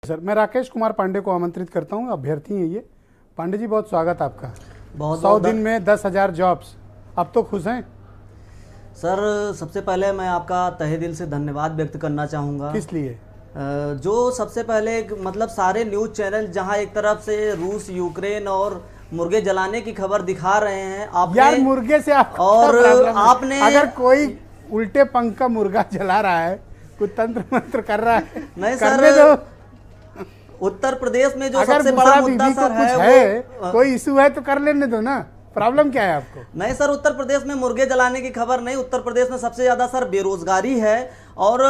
Sir, मैं राकेश कुमार पांडे को आमंत्रित करता हूं, अभ्यर्थी हैं ये। पांडे जी, बहुत स्वागत आपका। बहुत 100 दिन में 10,000 जॉब्स, अब तो खुश हैं? सर, सबसे पहले मैं आपका तहे दिल से धन्यवाद व्यक्त करना चाहूँगा। किस लिए? जो सबसे पहले मतलब सारे न्यूज़ चैनल जहां एक तरफ से रूस, यूक्रेन और मुर्गे जलाने की खबर दिखा रहे हैं, आपने यार मुर्गे से आप और आपने अगर कोई उल्टे पंख का मुर्गा जला रहा है, कोई तंत्र मंत्र कर रहा है, नहीं करने सर, दो। उत्तर प्रदेश में जो अगर सबसे बड़ा मुद्दा सर है कोई इशू है तो कर लेने दो ना, प्रॉब्लम क्या है आपको? नहीं सर, उत्तर प्रदेश में मुर्गे जलाने की खबर नहीं, उत्तर प्रदेश में सबसे ज्यादा सर बेरोजगारी है। और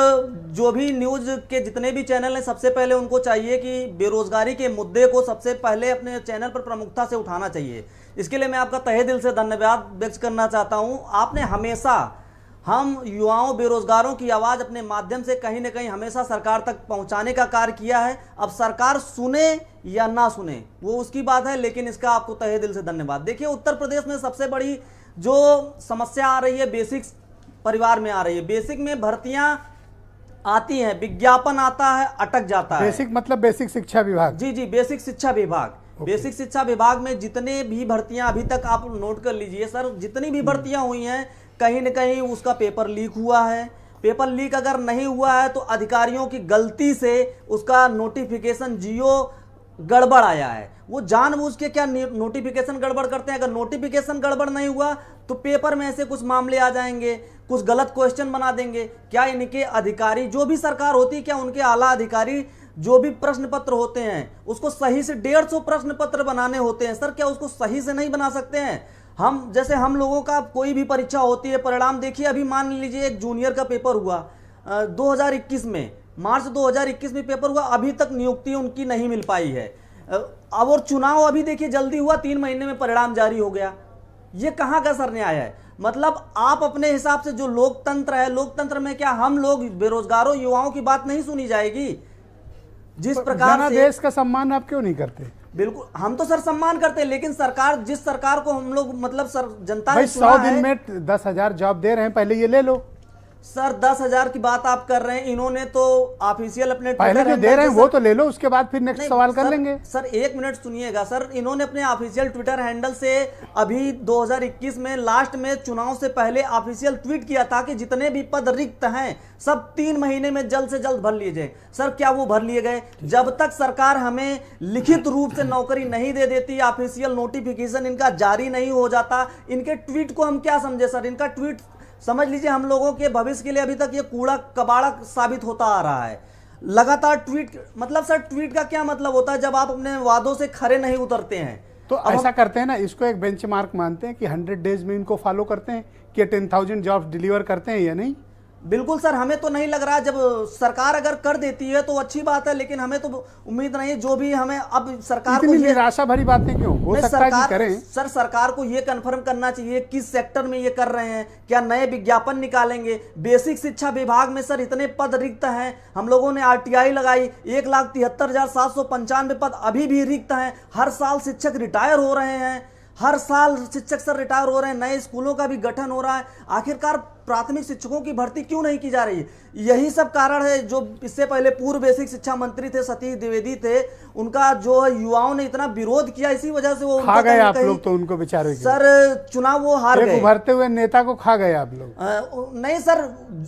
जो भी न्यूज के जितने भी चैनल हैं, सबसे पहले उनको चाहिए कि बेरोजगारी के मुद्दे को सबसे पहले अपने चैनल पर प्रमुखता से उठाना चाहिए। इसके लिए मैं आपका तहे दिल से धन्यवाद व्यक्त करना चाहता हूं। आपने हमेशा हम युवाओं, बेरोजगारों की आवाज़ अपने माध्यम से कहीं ना कहीं हमेशा सरकार तक पहुंचाने का कार्य किया है। अब सरकार सुने या ना सुने वो उसकी बात है, लेकिन इसका आपको तहे दिल से धन्यवाद। देखिए, उत्तर प्रदेश में सबसे बड़ी जो समस्या आ रही है बेसिक परिवार में आ रही है। बेसिक में भर्तियां आती हैं, विज्ञापन आता है, अटक जाता है। बेसिक मतलब बेसिक शिक्षा विभाग? जी जी, बेसिक शिक्षा विभाग। बेसिक शिक्षा विभाग में जितने भी भर्तियां अभी तक आप नोट कर लीजिए सर, जितनी भी भर्तियां हुई हैं कहीं न कहीं उसका पेपर लीक हुआ है। पेपर लीक अगर नहीं हुआ है तो अधिकारियों की गलती से उसका नोटिफिकेशन जियो गड़बड़ आया है। वो जानबूझ के क्या नोटिफिकेशन गड़बड़ करते हैं। अगर नोटिफिकेशन गड़बड़ नहीं हुआ तो पेपर में ऐसे कुछ मामले आ जाएंगे, कुछ गलत क्वेश्चन बना देंगे। क्या इनके अधिकारी, जो भी सरकार होती है, क्या उनके आला अधिकारी जो भी प्रश्न पत्र होते हैं उसको सही से 150 प्रश्न पत्र बनाने होते हैं सर, क्या उसको सही से नहीं बना सकते हैं? हम जैसे हम लोगों का कोई भी परीक्षा होती है, परिणाम देखिए, अभी मान लीजिए एक जूनियर का पेपर हुआ 2021 में, मार्च 2021 में पेपर हुआ, अभी तक नियुक्ति उनकी नहीं मिल पाई है। अब और चुनाव अभी देखिए जल्दी हुआ, 3 महीने में परिणाम जारी हो गया। ये कहाँ का सर न्याय है? मतलब आप अपने हिसाब से, जो लोकतंत्र है, लोकतंत्र में क्या हम लोग बेरोजगारों, युवाओं की बात नहीं सुनी जाएगी? जिस प्रकार से देश का सम्मान आप क्यों नहीं करते? बिल्कुल, हम तो सर सम्मान करते हैं, लेकिन सरकार, जिस सरकार को हम लोग मतलब सर जनता भाई ने 100 दिन में 10,000 जॉब दे रहे हैं, पहले ये ले लो। सर 10,000 की बात आप कर रहे हैं, इन्होंने तो ऑफिशियल अपने पहले जो दे रहे हैं वो तो ले लो, उसके बाद फिर नेक्स्ट सवाल कर लेंगे। सर 1 मिनट सुनिएगा सर, इन्होंने अपने ऑफिशियल ट्विटर हैंडल से अभी 2021 में लास्ट में चुनाव से पहले ऑफिशियल ट्वीट किया था कि जितने भी पद रिक्त हैं सब 3 महीने में जल्द से जल्द भर लिए जाए। सर क्या वो भर लिए गए? जब तक सरकार हमें लिखित रूप से नौकरी नहीं दे देती, ऑफिशियल नोटिफिकेशन इनका जारी नहीं हो जाता, इनके ट्वीट को हम क्या समझे सर? इनका ट्वीट समझ लीजिए हम लोगों के भविष्य के लिए अभी तक ये कूड़ा कबाड़ा साबित होता आ रहा है। लगातार ट्वीट, मतलब सर ट्वीट का क्या मतलब होता है? जब आप अपने वादों से खरे नहीं उतरते हैं तो ऐसा करते हैं ना, इसको एक बेंचमार्क मानते हैं कि 100 डेज में इनको फॉलो करते हैं कि 10,000 जॉब्स डिलीवर करते हैं या नहीं? बिल्कुल सर, हमें तो नहीं लग रहा। जब सरकार अगर कर देती है तो अच्छी बात है, लेकिन हमें तो उम्मीद नहीं है। जो भी हमें अब सरकार को निराशा भरी बातें क्यों? हो सकता है कि करें। सर सरकार को ये कंफर्म करना चाहिए किस सेक्टर में ये कर रहे हैं, क्या नए विज्ञापन निकालेंगे? बेसिक शिक्षा विभाग में सर इतने पद रिक्त हैं, हम लोगों ने RTI लगाई, 1,73,795 पद अभी भी रिक्त हैं। हर साल शिक्षक रिटायर हो रहे हैं, हर साल शिक्षक सर रिटायर हो रहे हैं, नए स्कूलों का भी गठन हो रहा है। आखिरकार प्राथमिक शिक्षकों की भर्ती क्यों नहीं की जा रही? यही सब कारण है। जो इससे पहले पूर्व बेसिक शिक्षा मंत्री थे, सतीश द्विवेदी थे, उनका जो युवाओं ने इतना विरोध किया, इसी वजह से वो खा गए आप लोग तो उनको बेचारे सर चुनाव वो हार गए। उभरते हुए नेता को खा गए आप लोग। नहीं सर,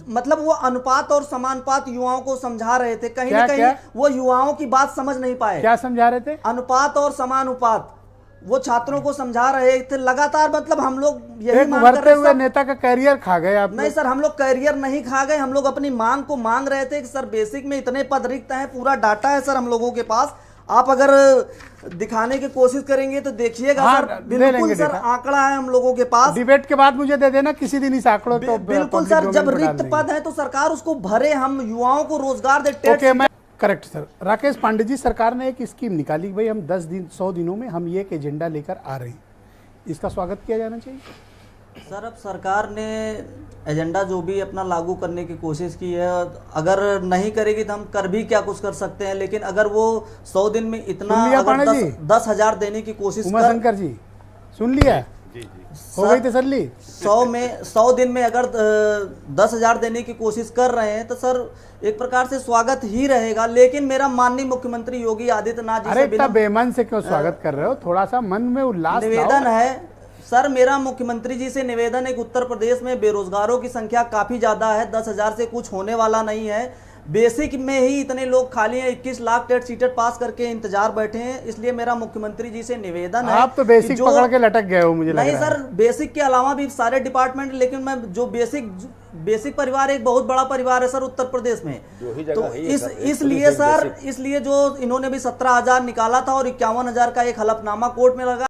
मतलब वो अनुपात और समानुपात युवाओं को समझा रहे थे, कहीं ना कहीं वो युवाओं की बात समझ नहीं पाए। क्या समझा रहे थे? अनुपात और समानुपात वो छात्रों को समझा रहे थे लगातार। मतलब हम लोग यही मांग कर रहे हुए नेता का कैरियर खा गए आप? नहीं सर, हम लोग कैरियर नहीं खा गए, हम लोग अपनी मांग को मांग रहे थे कि सर बेसिक में इतने पद रिक्त हैं, पूरा डाटा है सर हम लोगों के पास। आप अगर दिखाने की कोशिश करेंगे तो देखिएगा सर, बिल्कुल सर आंकड़ा है हम लोगों के पास। डिबेट के बाद मुझे दे देना किसी दिन इस आंकड़ों को। बिल्कुल सर, जब रिक्त पद है तो सरकार उसको भरे, हम युवाओं को रोजगार दे। Correct sir. राकेश पांडे जी, सरकार ने एक स्कीम निकाली, भाई हम 100 दिनों में हम ये एक एजेंडा लेकर आ रहे हैं, इसका स्वागत किया जाना चाहिए। सर अब सरकार ने एजेंडा जो भी अपना लागू करने की कोशिश की है, अगर नहीं करेगी तो हम कर भी क्या कुछ कर सकते हैं। लेकिन अगर वो 100 दिन में इतना 10,000 देने की कोशिश उमा शंकर जी सुन लिया, जी जी हो गई तसल्ली? 100 दिन में अगर 10,000 देने की कोशिश कर रहे हैं तो सर एक प्रकार से स्वागत ही रहेगा। लेकिन मेरा माननीय मुख्यमंत्री योगी आदित्यनाथ जी अरे से इतना बेमन से क्यों स्वागत कर रहे हो? थोड़ा सा मन में उल्लास निवेदन लाओ। है सर, मेरा मुख्यमंत्री जी से निवेदन है कि उत्तर प्रदेश में बेरोजगारों की संख्या काफी ज्यादा है, 10,000 से कुछ होने वाला नहीं है। बेसिक में ही इतने लोग खाली हैं, 21 लाख टेट सीटेट पास करके इंतजार बैठे हैं। इसलिए मेरा मुख्यमंत्री जी से निवेदन है। आप तो बेसिक कि पकड़ के लटक गए हो मुझे लग नहीं रहा है। सर, बेसिक के अलावा भी सारे डिपार्टमेंट, लेकिन मैं जो बेसिक परिवार एक बहुत बड़ा परिवार है सर उत्तर प्रदेश में। तो इसलिए सर, इसलिए जो इन्होंने भी 17,000 निकाला था और 51,000 का एक हलफनामा कोर्ट में लगा।